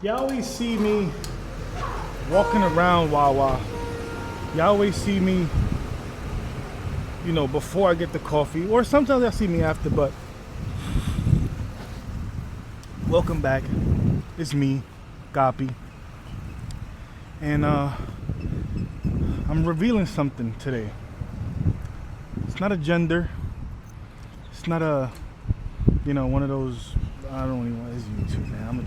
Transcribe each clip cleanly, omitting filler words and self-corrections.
Y'all always see me walking around Wawa. Y'all always see me, you know, before I get the coffee, or sometimes y'all see me after, but welcome back. It's me, Gapi. And I'm revealing something today. It's not a gender. It's not a, you know, one of those, I don't even want, it's YouTube, man.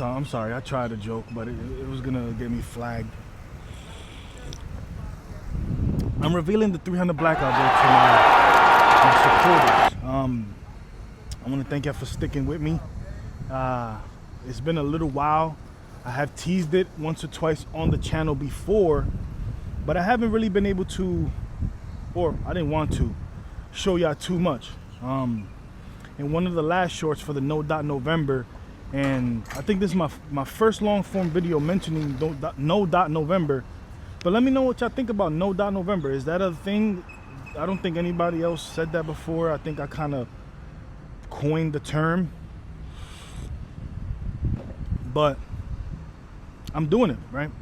I'm sorry, I tried a joke, but it was gonna get me flagged. I'm revealing the 300 Blackout Bill to my supporters. I want to thank you for sticking with me. It's been a little while. I have teased it once or twice on the channel before, but I haven't really been able to, or I didn't want to, show y'all too much. In one of the last shorts for the No Dot November, and I think this is my first long form video mentioning No Dot November. But let me know what y'all think about No Dot November. Is that a thing? I don't think anybody else said that before. I think I kind of coined the term. But I'm doing it, right?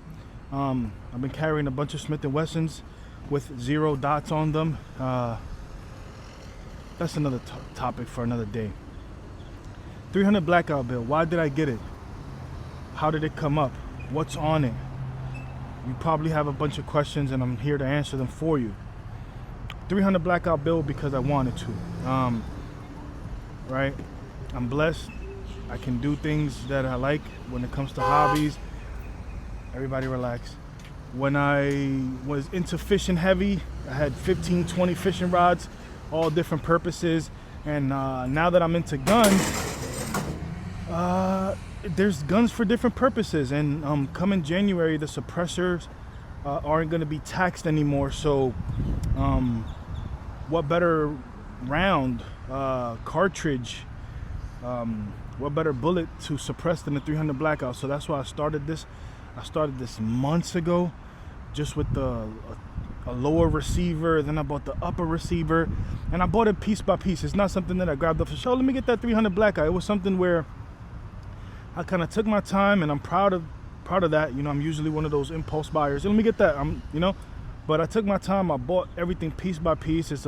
I've been carrying a bunch of Smith & Wessons with 0 dots on them. That's another topic for another day. 300 Blackout Bill. Why did I get it? How did it come up? What's on it? You probably have a bunch of questions, and I'm here to answer them for you. 300 Blackout Bill because I wanted to. Right? I'm blessed. I can do things that I like when it comes to hobbies. Everybody relax. When I was into fishing heavy, I had 15, 20 fishing rods, all different purposes. And now that I'm into guns, there's guns for different purposes. And coming January, the suppressors aren't going to be taxed anymore. So what better round, cartridge, what better bullet to suppress than the 300 Blackout? So that's why I started this. I started this months ago, just with a lower receiver. Then I bought the upper receiver, and I bought it piece by piece. It's not something that I grabbed up for show. Let me get that 300 Blackout. It was something where I kind of took my time, and I'm proud of that. You know, I'm usually one of those impulse buyers. Let me get that. But I took my time. I bought everything piece by piece. It's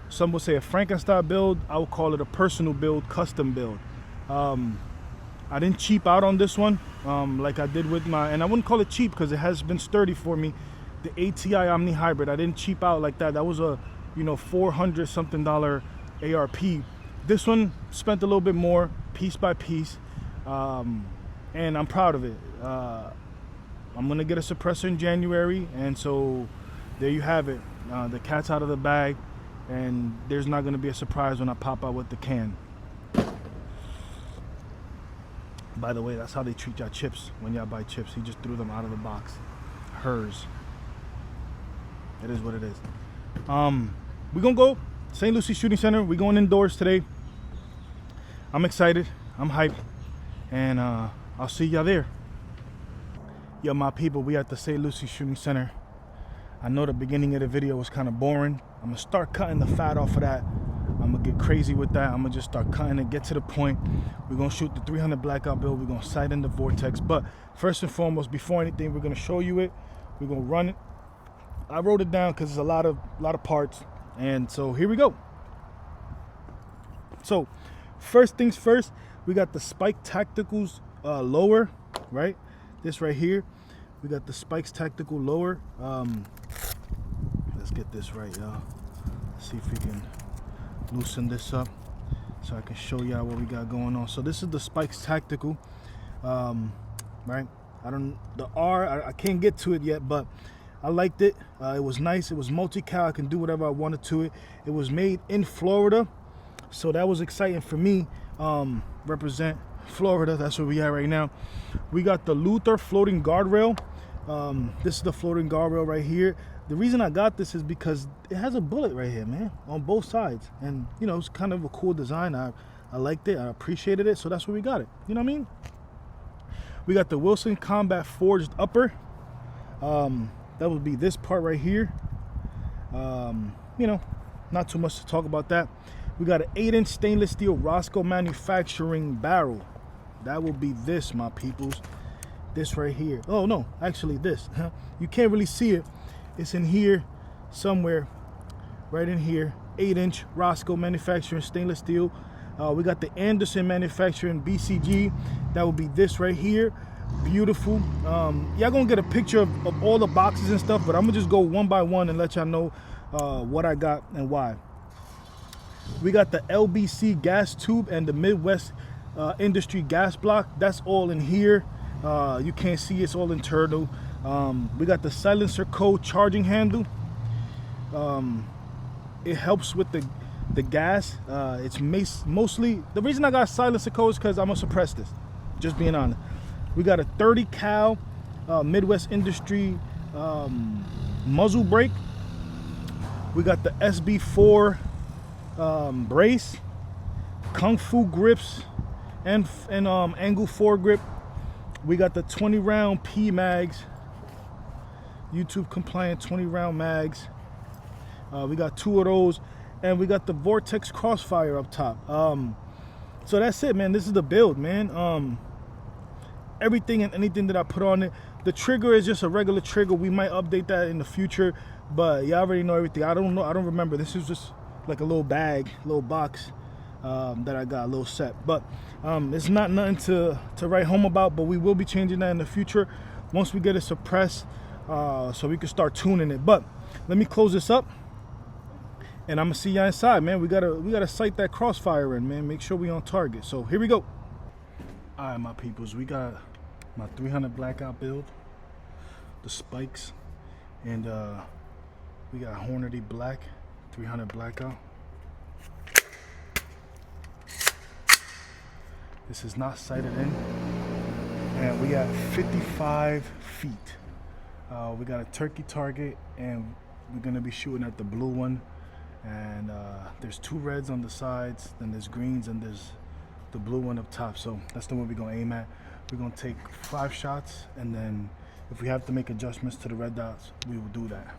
some would say a Frankenstein build. I would call it a personal build, custom build. I didn't cheap out on this one, like I did with and I wouldn't call it cheap because it has been sturdy for me. The ATI Omni Hybrid, I didn't cheap out like that. That was a, $400 something ARP. This one spent a little bit more, piece by piece, and I'm proud of it. I'm gonna get a suppressor in January, and so there you have it. The cat's out of the bag, and there's not gonna be a surprise when I pop out with the can. By the way, that's how they treat y'all chips when y'all buy chips. He just threw them out of the box. Hers. It is what it is. We're gonna go St. Lucie Shooting Center. We're going indoors today. I'm excited. I'm hyped. And I'll see y'all there. Yo, my people, we at the St. Lucie Shooting Center. I know the beginning of the video was kind of boring. I'm gonna start cutting the fat off of that. I'm gonna get crazy with that. I'm gonna just start cutting it, get to the point. We're gonna shoot the 300 Blackout Bill. We're gonna sight in the Vortex. But first and foremost, before anything, we're gonna show you it. We're gonna run it. I wrote it down because it's a lot of parts. And so here we go. So first things first, we got the Spike Tacticals lower, right? This right here. We got the Spikes Tactical lower. Let's get this right, y'all. Let's see if we can loosen this up so I can show y'all what we got going on. So this is the Spikes Tactical, right? I can't get to it yet, but I liked it. It was nice. It was multi-cal. I can do whatever I wanted to it. It was made in Florida, so that was exciting for me. Represent Florida. That's where we are right now. We got the Luther floating guardrail. This is the floating guardrail right here. The reason I got this is because it has a bullet right here, man, on both sides. And, it's kind of a cool design. I liked it. I appreciated it. So that's where we got it. You know what I mean? We got the Wilson Combat Forged upper. That would be this part right here. Not too much to talk about that. We got an 8-inch stainless steel Roscoe Manufacturing barrel. that will be this, my peoples. This right here. Oh no, actually this. You can't really see it. It's in here somewhere, right in here. 8-inch Roscoe Manufacturing stainless steel. We got the Anderson Manufacturing BCG. That will be this right here. Beautiful. Y'all gonna get a picture of all the boxes and stuff, but I'm gonna just go one by one and let y'all know what I got and why. We got the LBC gas tube and the Midwest Industry gas block. That's all in here. You can't see, it's all internal. We got the silencer code charging handle. It helps with the gas. It's mostly, the reason I got silencer code is because I'm gonna suppress this, just being honest. We got a 30 cal Midwest Industry muzzle brake. We got the SB4 brace, Kung Fu grips, and angle 4 grip. We got the 20 round P mags, YouTube compliant 20 round mags. We got 2 of those, and we got the Vortex Crossfire up top. So that's it, man. This is the build, man. Everything and anything that I put on it. The trigger is just a regular trigger. We might update that in the future, but y'all already know everything. I don't know, I don't remember. This is just like a little bag, little box that I got, a little set. But it's not nothing to write home about, but we will be changing that in the future once we get it suppressed, so we can start tuning it. But let me close this up, and I'm gonna see y'all inside, man. We gotta sight that crossfire in, man. Make sure we on target. So here we go. All right, my peoples, we got my 300 blackout build, the spikes, and we got Hornady black, 300 blackout. This is not sighted in, and we got 55 feet. We got a turkey target, and we're gonna be shooting at the blue one. And there's 2 reds on the sides, then there's greens, and there's the blue one up top. So that's the one we're gonna aim at. We're gonna take 5 shots, and then if we have to make adjustments to the red dots, we will do that.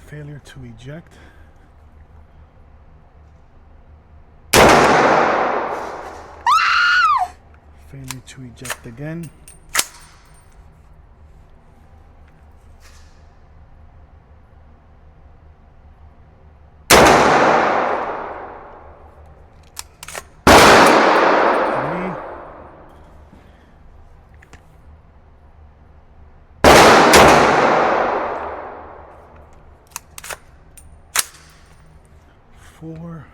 Failure to eject. Failure to eject again. Four.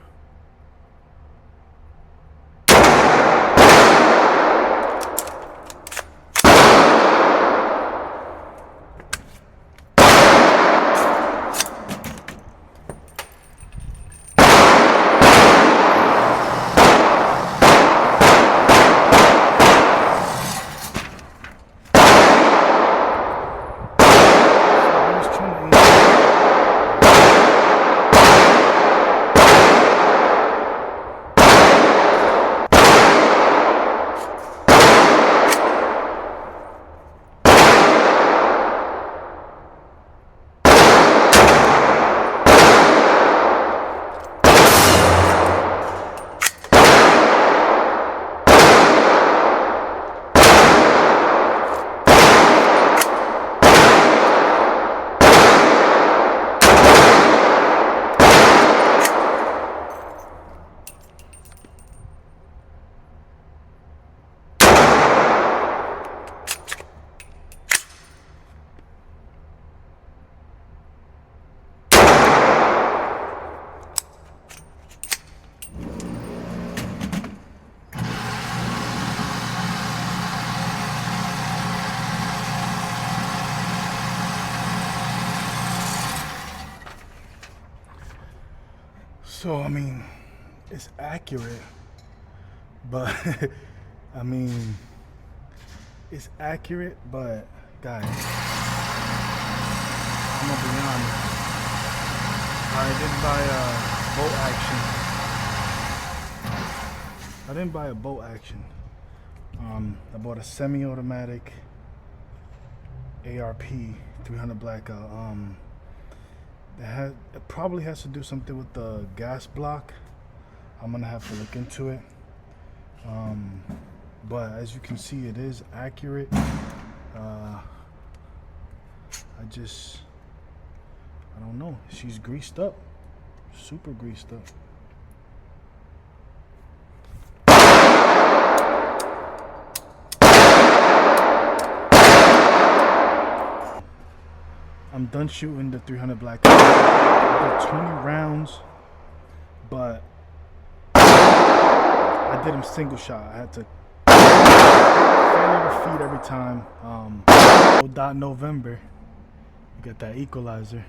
So, I mean, it's accurate, but I mean, it's accurate, but guys, I'm gonna be honest. I did buy a bolt action. I didn't buy a bolt action. I bought a semi-automatic ARP 300 blackout. It probably has to do something with the gas block. I'm gonna have to look into it. But as you can see, it is accurate. I don't know. She's greased up, super greased up. I'm done shooting the 300 blackout. I did 20 rounds, but I did them single shot. I had to fairly the feet every time. Dot November. You got that equalizer.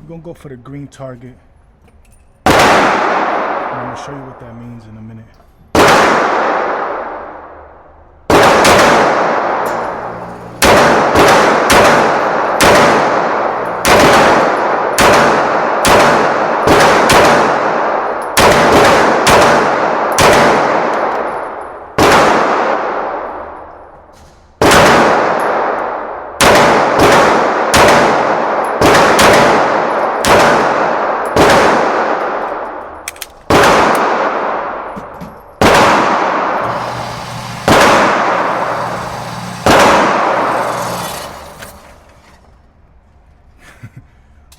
We're gonna go for the green target. And I'm gonna show you what that means in a minute.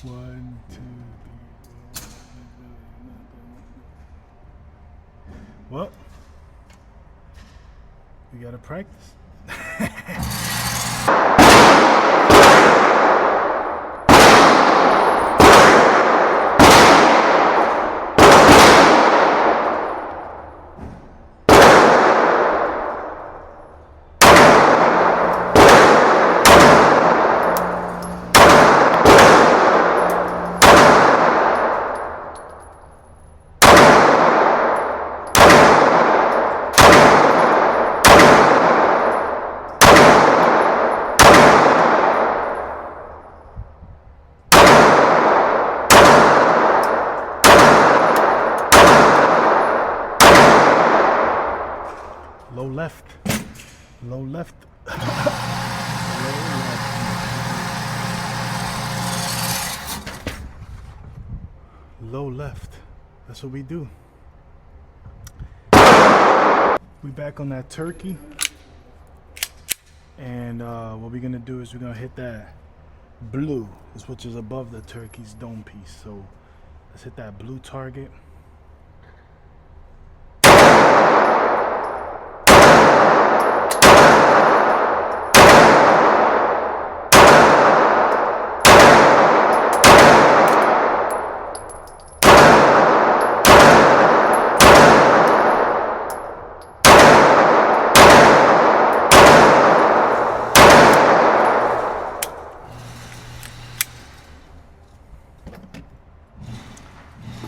One, two, three, four. Well, we gotta practice. Low left. Low left. Low left. Low left. That's what we do. We back on that turkey. And what we're gonna do is we're gonna hit that blue, which is above the turkey's dome piece. So let's hit that blue target.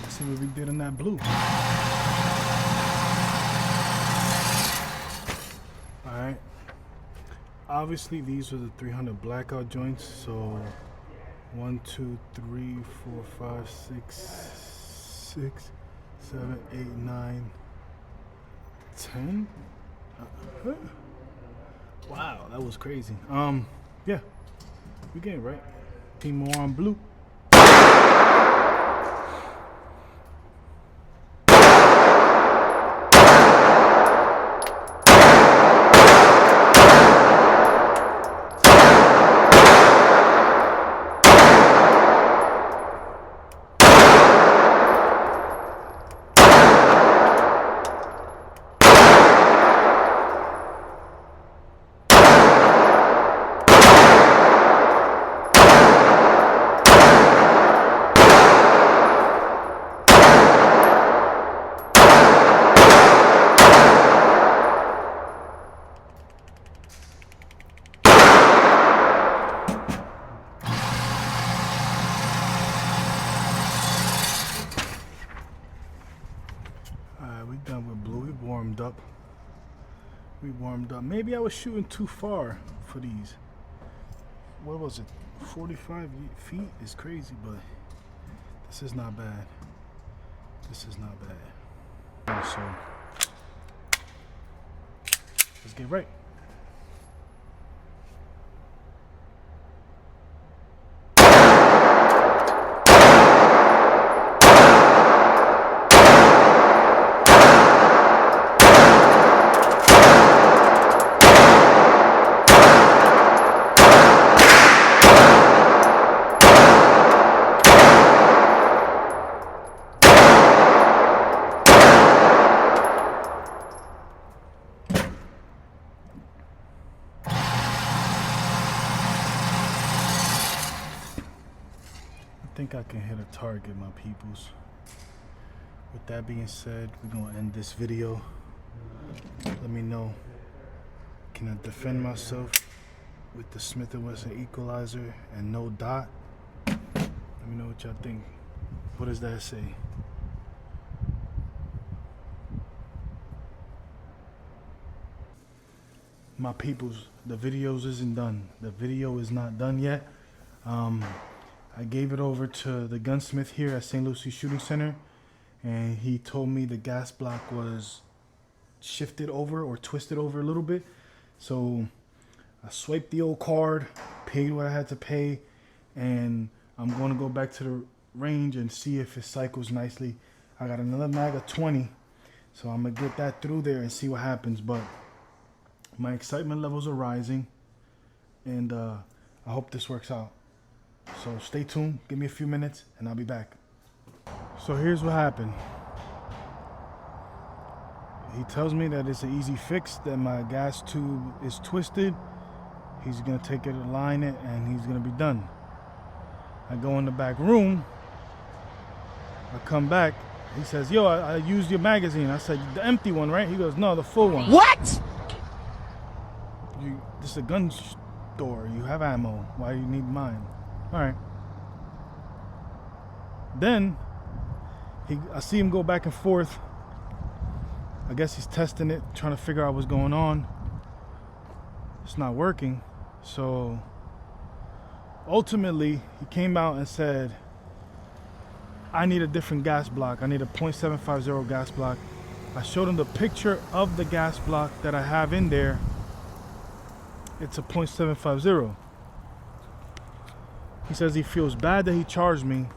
See what we did in that blue. Alright. Obviously these are the 300 blackout joints. So 1, 2, 3, 4, 5, 6, 7, 8, 9, 10. Wow, that was crazy. Yeah. We getting right. Team more on blue. We done with blue. We warmed up. Maybe I was shooting too far for these. What was it? 45 feet is crazy, but this is not bad. This is not bad. So Let's get right. I think I can hit a target, my peoples. With that being said, we're gonna end this video. Let me know, can I defend myself with the Smith & Wesson equalizer and no dot? Let me know what y'all think. What does that say? My peoples, the videos isn't done. The video is not done yet. I gave it over to the gunsmith here at St. Lucie Shooting Center, and he told me the gas block was shifted over or twisted over a little bit. So I swiped the old card, paid what I had to pay, and I'm going to go back to the range and see if it cycles nicely. I got another mag of 20, so I'm going to get that through there and see what happens. But my excitement levels are rising, and I hope this works out. So stay tuned, give me a few minutes, and I'll be back. So here's what happened. He tells me that it's an easy fix, that my gas tube is twisted. He's gonna take it, align it, and he's gonna be done. I go in the back room, I come back, he says, yo, I used your magazine. I said, the empty one, right? He goes, no, the full one. What? This is a gun store, you have ammo, why do you need mine? All right. Then I see him go back and forth. I guess he's testing it, trying to figure out what's going on. It's not working. So ultimately, he came out and said, I need a different gas block. I need a .750 gas block. I showed him the picture of the gas block that I have in there. It's a .750. He says he feels bad that he charged me.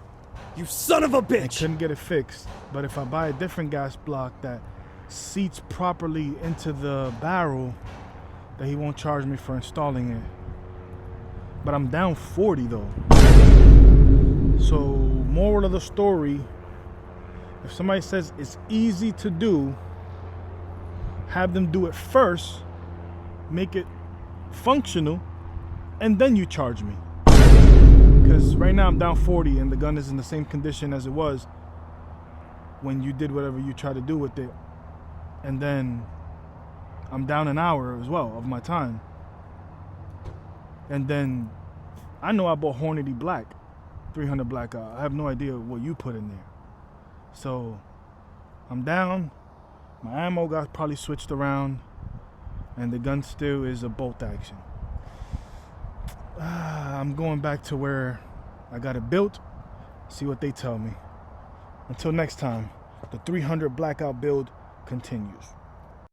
You son of a And bitch! couldn't get it fixed. But if I buy a different gas block that seats properly into the barrel, that he won't charge me for installing it. But I'm down 40 though. So moral of the story, if somebody says it's easy to do, have them do it first, make it functional, and then you charge me. Because right now I'm down 40 and the gun is in the same condition as it was when you did whatever you tried to do with it. And then I'm down an hour as well of my time. And then I know I bought Hornady Black, 300 blackout. I have no idea what you put in there. So I'm down. My ammo got probably switched around, and the gun still is a bolt action. I'm going back to where I got it built, see what they tell me. Until next time, the 300 blackout build continues.